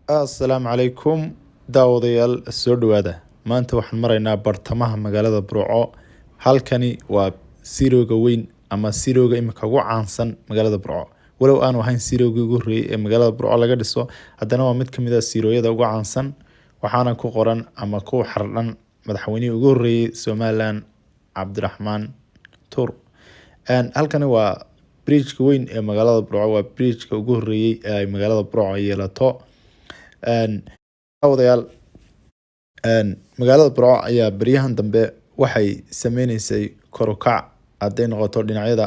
Assalaamu calaykum daawadayaal soo dhawaada. Maanta waxaan maraynaa bartamaha magaalada Burco. Halkani waa sirooga weyn ama sirooga imika ugu caansan magaalada Burco. Walow aanu ahayn siroogii ugu horreeyay ee magaalada Burco laga dhiso, haddana waa mid ka mid ah sirooyada ugu caansan. Waxaana ku qoran ama ku xardhan madaxweynihii ugu horreeyay Somaliland Cabdiraxmaan Tuur. Halkani waa bridge-ka weyn ee magaalada Burco, waa bridge-ka ugu horreeyay ee ay magaalada Burco yeelato. Daawadayaal, magaalada Burco ayaa baryahan dambe waxay sameynaysay kor u kac hadday noqoto dhinacyada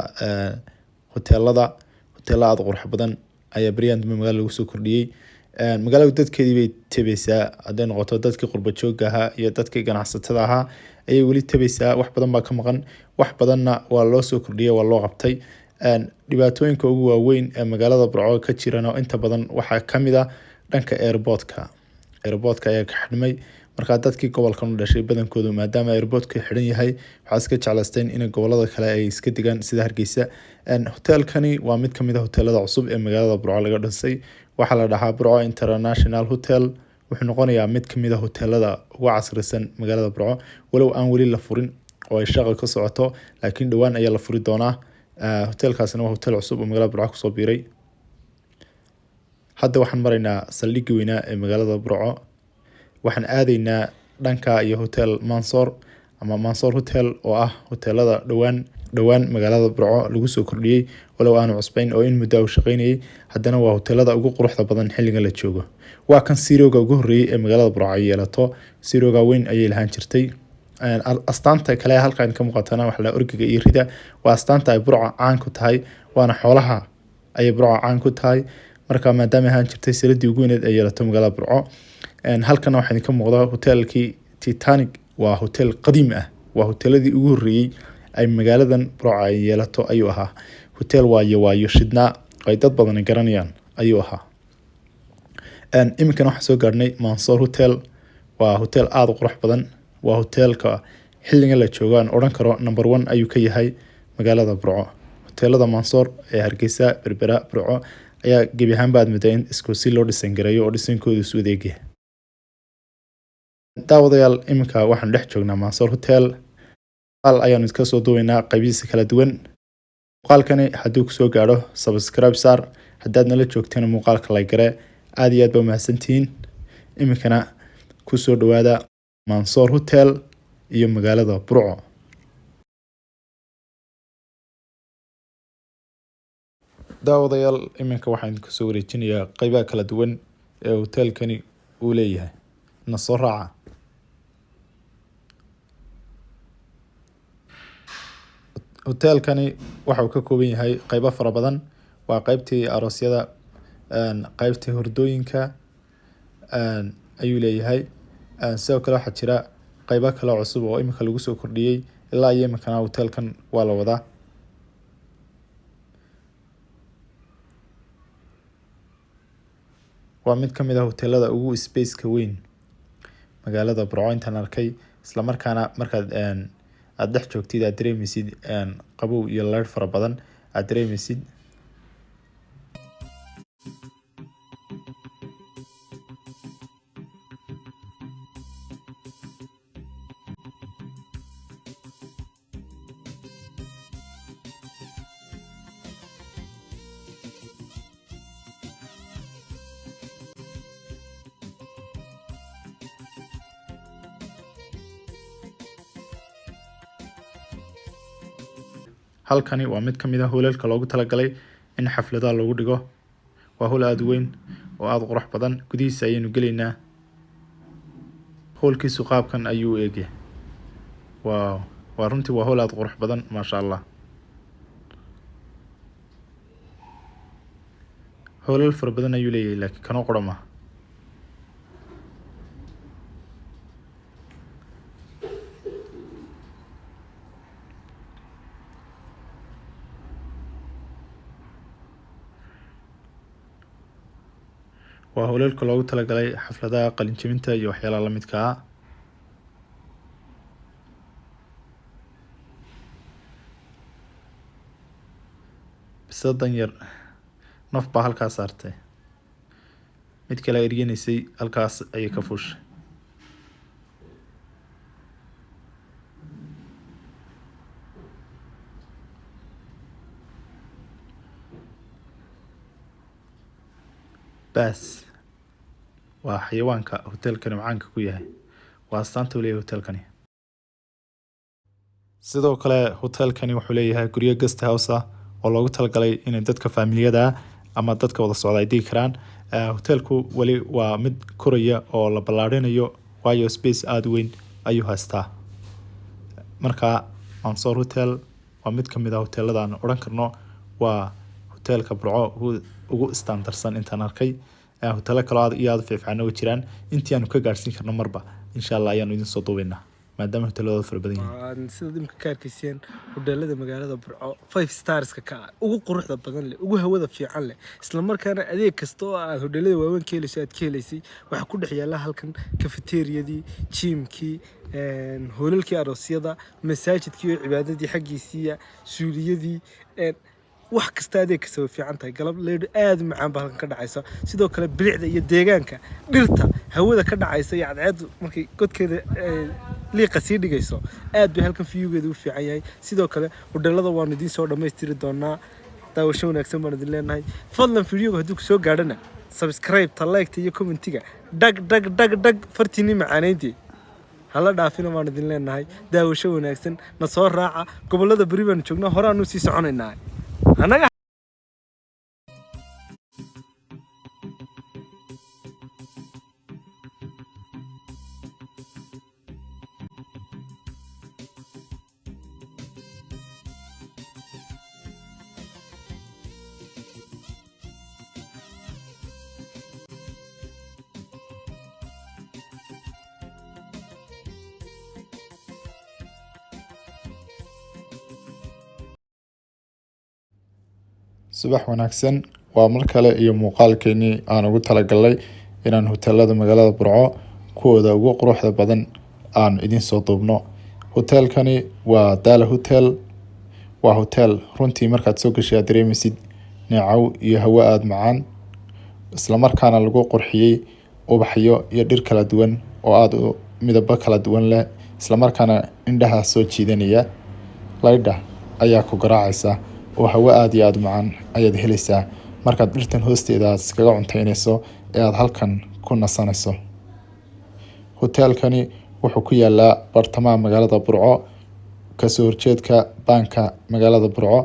hoteelada aad u qurux badan ayaa baryahan dambe magaalada lagu soo kordhiyey. Magaalada dadkeedii bay tabaysaa, hadday noqoto dadkii qurba joogga ahaa iyo dadkii ganacsatada ahaa ayay weli tabaysaa. Wax badan baa ka maqan, wax badanna waa loo soo kordhiyey, waa loo qabtay. Dhibaatooyinka ugu waaweyn ee magaalada Burco ka jirana inta badan waxaa ka mid ah dhanka airport-ka ayaa ka xidhmay. Markaa dadkii gobolkan u dhashay badankoodu maadaama airport-ka xidhan yahay, waxaa iska jeclaysteen in gobolada kale ay iska degaan sida Hargeysa. Hoteelkani waa mid ka mid ah hoteelada cusub ee magaalada Burco laga dhisay. Waxaa la dhahaa Burco International Hotel. Wuxuu noqonayaa mid ka mid ah hoteelada ugu casrisan magaalada Burco, walow aan weli la furin oo ay shaqo ka socoto, laakiin dhowaan ayaa la furi doonaa. Hoteelkaasina waa hotel cusub oo magaalada Burco kusoo biiray. Hadda waxaan maraynaa saldhiggii weynaa ee magaalada Burco. Waxaan aadaynaa dhanka iyo hotel Mansour ama Mansour Hotel oo ah hoteelada dhowaan magaalada Burco lagu soo kordhiyey, walow aanu cusbayn oo in muddo u shaqaynayay, haddana waa hoteelada ugu quruxda badan xilligan la joogo. Waa kan sirooga ugu horreeyay ee magaalada Burco ay yeelato. Sirooga weyn ayay lahaan jirtay. Astaanta kale halkan ka muuqatana waxa la orgiga iyo rida. Waa astaanta ay Burco caan ku tahay, waana xoolaha ay Burco caan ku tahay. Markaa maadaama ahaan jirtay siradii ugu weyneed ee yeelato magaalada Burco. Halkana waxaa ka muuqda hoteelkii Titanic. Waa hotel qadiim ah, waa hoteeladii ugu horreeyay ay magaaladan Burco ay yeelato ayuu ahaa. Hotel waayo shidnaa ay dad badan garanayaan ayuu ahaa. Iminkana waxaan soo gaarnay Mansour Hotel. Waa hotel aad u qurux badan. Waa hoteelka xilligan la joogo aan odhan karo number 1 ayuu ka yahay magaalada Burco. Hoteelada Mansour ee Hargeysa, Berbera, Burco ayaa gebi ahaanba aad moodaa in isku si loo dhisan gareeyo oo dhisankoodu isu adeegaya. Daawadayaal, iminka waxaan dhex joognaa Mansour Hotel. Muuqaal ayaanu iska soo duubaynaa qaybihiisa kala duwan. Muuqaalkani hadduu ku soo gaadho subscribe saar, haddaad nala joogtana muuqaalka like gare. Aad iyo aad baa mahadsantihiin. Iminkana ku soo dhawaada Mansour Hotel iyo magaalada Burco. Daawadayaal, iminka waxaan ku soo wareejinayaa qaybaha kala duwan ee hoteelkani uu leeyahay. Na soo raaca. Hoteelkani waxa uu ka kooban yahay qaybo fara badan. Waa qaybtii aroosyada, qaybtii hurdooyinka ayuu leeyahay. Sidoo kale waxaa jira qaybo kale cusub oo iminka lagu soo kordhiyey. Ilaa iyo iminkana hoteelkan waa la wadaa. Waa mid ka mid ah hoteelada ugu space-ka weyn magaalada Burco intaan arkay. Isla markaana markaad aad dhex joogtid aad dareemaysid qabow iyo leer fara badan aad dareemaysid. Halkani waa mid ka mid ah hoolalka loogu talagalay in xafladaha lagu dhigo. Waa hool aad u weyn oo aad u qurux badan. Gudihiisa ayaynu gelaynaa. Hoolkiisu qaabkan ayuu u eegyahay. Waa runtii waa hool aad u qurux badan, maasha Allah. Hoolal fara badan ayuu leeyahay, laakiin kanoo qura maaha. Waa hoolalka loogu talagalay xafladaha qalin jebinta iyo waxyaalaha la midka ah. Bisadan yar naf baa halkaas saartay. mid kale ergenaysay halkaas ayay ka fuushay. baas waa xayawaanka hoteelkani macaanka ku yahay, waa astaanta uu leeyahay hoteelkani. sidoo kale hoteelkani wuxuu leeyahay guryo guest house ah oo loogu talagalay inay dadka faamiliyada ama dadka wada socda ay digi karaan. hoteelku wali waa mid koraya oo la ballaarinayo, waayo space aad weyn ayuu haystaa. marka Mansour Hotel waa mid kamid ah hoteelada aan oran karno waa hoteelka Burco ugu standardsan intaan arkay. hoteelo kale aad fiican oo jiraan, intii aanu ka gaarsiin karno marba insha Allah ayaanu idin soo duubaynaa maadaama hoteelada fara badan yihiin. sida imka ka arkaysiin hoteelada magaalada Burco 5 stars ka ugu quruxda badan leh, ugu hawada fiican leh, isla markaana adeeg kasta oo aad hoteelada waaweyn ka helayso aad ka helaysay waxa ku dhex yaala halkan cafeteria-dii, gym-kii, hoolalkii aroosyada, masaajidkii iyo cibaadadii xaqiisiya, suuliyadii, wax kasta adeeg kasta way fiican tahay. galab leedo aad macaan baa halkan ka dhacaysa. sidoo kale bilicda iyo deegaanka, dhirta, hawada ka dhacaysa iyo cadceed markay godkeeda liiqa sii dhigayso aad bay halkan view-geedu u fiican yahay. sidoo kale hoteelada waan idin soo dhameystiri doonaa, daawasho wanaagsan baan idin leenahay. fadlan video-ga haddii ku soo gaadhana subscribe ta like iyo comment-iga dhag fartiini macaaneyntii hala dhaafina baan idin leenahay. daawasho wanaagsan na soo raaca. gobolada bari baan joognaa, horaan u sii soconaynaa anaga. subax wanaagsan, waa mar kale iyo muuqaalkeennii aan ugu talagalnay inaan hoteelada magaalada Burco kuwooda ugu quruxda badan aan idin soo duubno. hoteelkani waa Daala Hotel, waa hotel runtii markaad soo gashay aad dareemaysid neecaw iyo hawo aad macaan, isla markaana lagu qurxiyey ubaxyo iyo dhir kala duwan oo aad u midabo kala duwan leh, isla markaana indhaha soo jiidanaya. laydha ayaa ku garaacaysa oo hawo aad iyo aad macaan ayaad helaysaa markaad dhirtan hoosteeda aad iskaga cuntaynayso ee aad halkan ku nasanayso. hoteelkani wuxuu ku yaalaa bartamaha magaalada Burco, kasoo horjeedka baanka magaalada Burco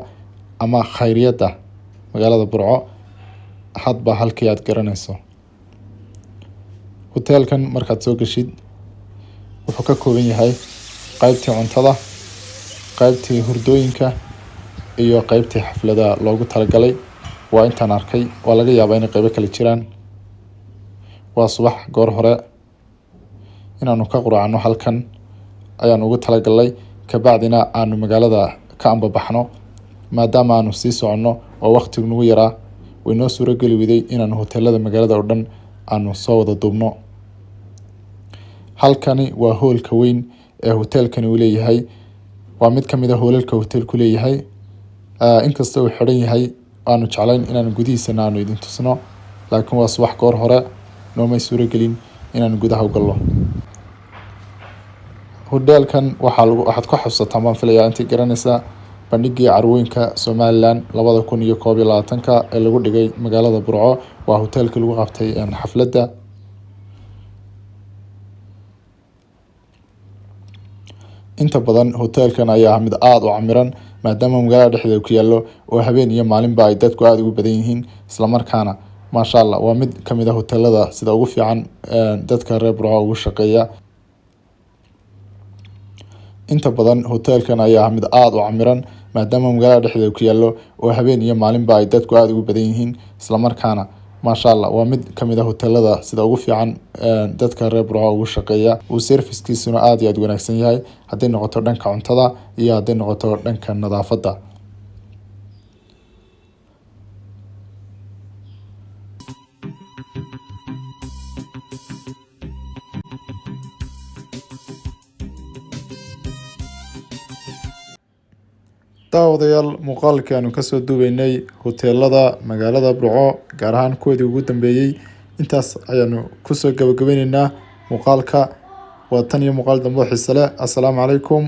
ama khayriyada magaalada Burco, hadba halkii aad garanayso. hoteelkan markaad soo gashid wuxuu ka kooban yahay qaybtii cuntada, qaybtii hurdooyinka iyo qaybtii xaflada loogu talagalay. waa intaan arkay, waa laga yaabaa inay qaybo kale jiraan. waa subax goor hore inaanu ka quraacno halkan ayaan ugu talagalnay, kabacdina aanu magaalada ka ambabaxno maadaama aanu sii soconno oo waqtigu nagu yaraa. way noo suurageli weyday inaanu hoteelada magaalada oo dhan aanu soo wada duubno. halkani waa hoolka weyn ee hoteelkani uu leeyahay, waa mid ka mid ah hoolalka hoteelku leeyahay. inkastoo uu xiran yahay aanu jeclayn inaanu gudihiisana aanu idin tusno, laakiin waa subax goor hore noomay suuragelin inaanu gudaha u galno. hoteelkan waxaad ku xasuusataa maan filayaa intii garanaysaa bandhigii carwooyinka Somaliland 2021 ee lagu dhigay magaalada Burco. waa hoteelkii lagu qabtay xafladda. inta badan hoteelkan ayaa mid aad u camiran maadaama magaalada dhexdeeda ku yaalo oo habeen iyo maalinba ay dadku aad ugu badan yihiin, isla markaana maasha Allah waa mid ka mid ah hoteelada sida ugu fiican dadka reer Burco ugu shaqeeya. inta badan hoteelkan ayaa mid aad u camiran maadaama magaalada dhexdeeda ku yaalo oo habeen iyo maalinba ay dadku aad ugu badan yihiin, isla markaana maasha Allah waa mid ka mid ah hoteelada sida ugu fiican dadka reer Burco ugu shaqeeya. uu service-kiisuna aad iyo aad wanaagsan yahay, hadday noqoto dhanka cuntada iyo hadday noqoto dhanka nadaafadda. daawadayaal, muuqaalkii aanu kasoo duubaynay hoteelada magaalada Burco, gaar ahaan kuwoodii ugu dambeeyey intaas ayaanu kusoo gabagabaynaynaa muuqaalka. waa tan iyo muuqaal dambe oo xiise leh. Assalaamu calaykum.